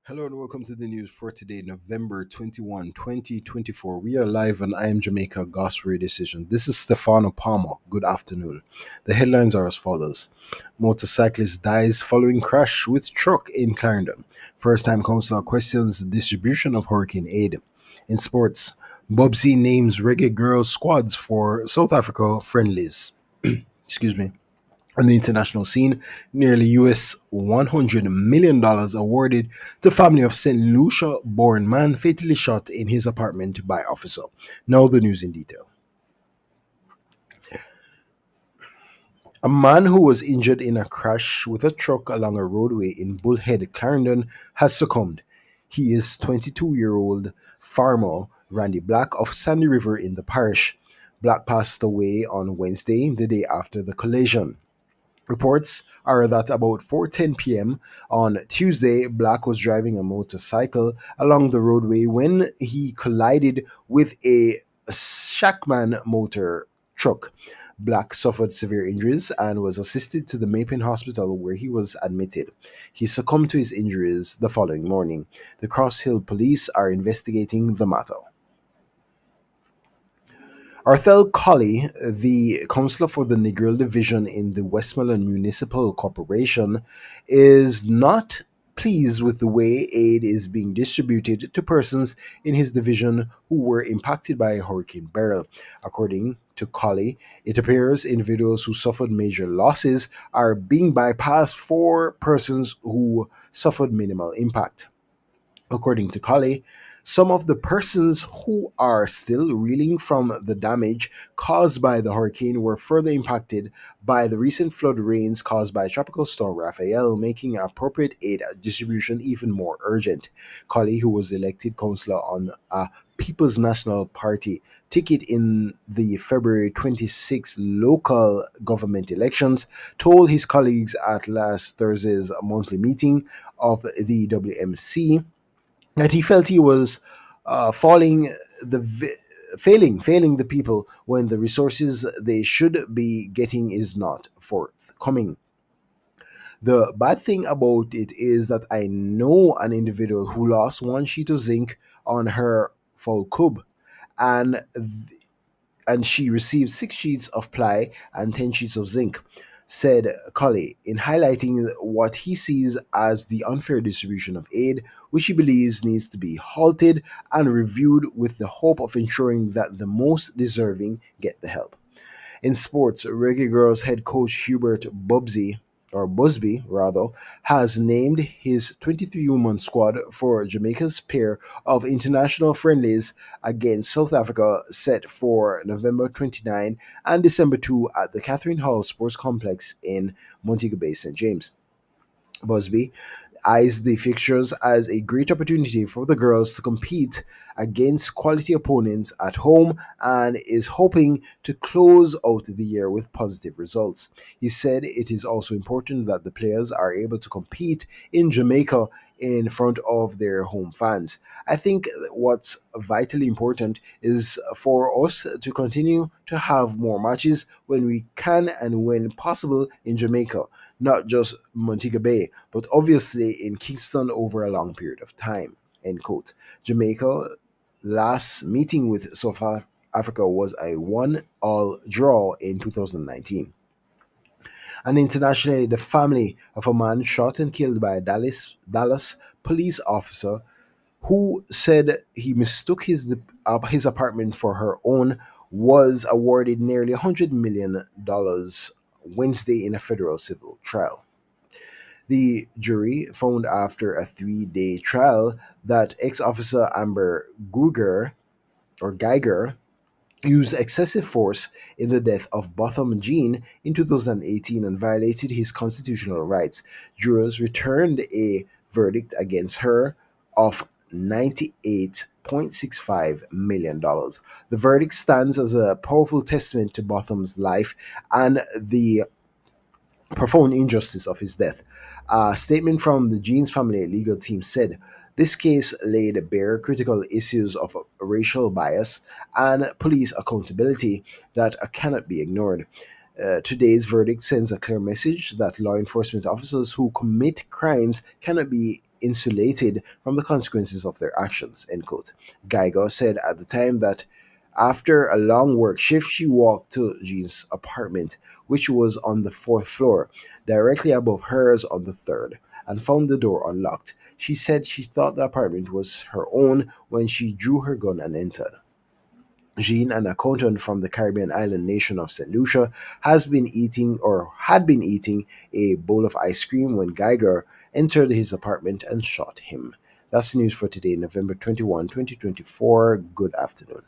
Hello and welcome to the news for today, November 21, 2024. We are live on I Am Jamaica Gospel Radio Station. This is Stefano Palmer. Good afternoon. The headlines are as follows. Motorcyclist dies following crash with truck in Clarendon. First time councillor questions distribution of hurricane aid. In sports, Bubsy names reggae girls squads for South Africa friendlies. Excuse me. On the international scene, nearly US $100 million awarded to family of St. Lucia born man fatally shot in his apartment by officer. Now the news in detail. A man who was injured in a crash with a truck along a roadway in Bullhead, Clarendon, has succumbed. He is 22-year-old farmer Randy Black of Sandy River in the parish. Black passed away on Wednesday, the day after the collision. Reports are that about 4:10 p.m. on Tuesday, Black was driving a motorcycle along the roadway when he collided with a Shackman motor truck. Black suffered severe injuries and was assisted to the Mapin Hospital where he was admitted. He succumbed to his injuries the following morning. The Cross Hill police are investigating the matter. Arthel Colley, the councillor for the Negril division in the Westmoreland Municipal Corporation, is not pleased with the way aid is being distributed to persons in his division who were impacted by Hurricane Beryl. According to Colley, it appears individuals who suffered major losses are being bypassed for persons who suffered minimal impact. According to Colley, some of the persons who are still reeling from the damage caused by the hurricane were further impacted by the recent flood rains caused by Tropical Storm Raphael, making appropriate aid distribution even more urgent. Colley, who was elected councillor on a People's National Party ticket in the February 26 local government elections, told his colleagues at last Thursday's monthly meeting of the WMC that he felt he was falling the failing the people when the resources they should be getting is not forthcoming. The bad thing about it is that I know an individual who lost one sheet of zinc on her full cube, and and she received 6 sheets of ply and 10 sheets of zinc, said Colley, in highlighting what he sees as the unfair distribution of aid, which he believes needs to be halted and reviewed with the hope of ensuring that the most deserving get the help. In sports, Reggae Girls head coach Hubert Busby rather, has named his 23-woman squad for Jamaica's pair of international friendlies against South Africa set for November 29 and December 2 at the Catherine Hall Sports Complex in Montego Bay, St. James. Busby eyes the fixtures as a great opportunity for the girls to compete against quality opponents at home and is hoping to close out the year with positive results. He said it is also important that the players are able to compete in Jamaica in front of their home fans. I think what's vitally important is for us to continue to have more matches when we can and when possible in Jamaica, not just Montego Bay, but obviously in Kingston over a long period of time. End quote. Jamaica last meeting with South Africa was a 1-all draw in 2019. And internationally, the family of a man shot and killed by a Dallas police officer who said he mistook his apartment for her own was awarded nearly $100 million Wednesday in a federal civil trial. The jury found after a 3-day trial that ex-officer Amber Geiger used excessive force in the death of Botham Jean in 2018 and violated his constitutional rights. Jurors returned a verdict against her of $98.65 million. The verdict stands as a powerful testament to Botham's life and the profound injustice of his death. A statement from the Jean's family legal team said, this case laid bare critical issues of racial bias and police accountability that cannot be ignored. Today's verdict sends a clear message that law enforcement officers who commit crimes cannot be insulated from the consequences of their actions. End quote. Geiger said at the time that after a long work shift, she walked to Jean's apartment, which was on the fourth floor, directly above hers on the third, and found the door unlocked. She said she thought the apartment was her own when she drew her gun and entered. Jean, an accountant from the Caribbean island nation of St. Lucia, has been eating or had been eating a bowl of ice cream when Geiger entered his apartment and shot him. That's the news for today, November 21, 2024. Good afternoon.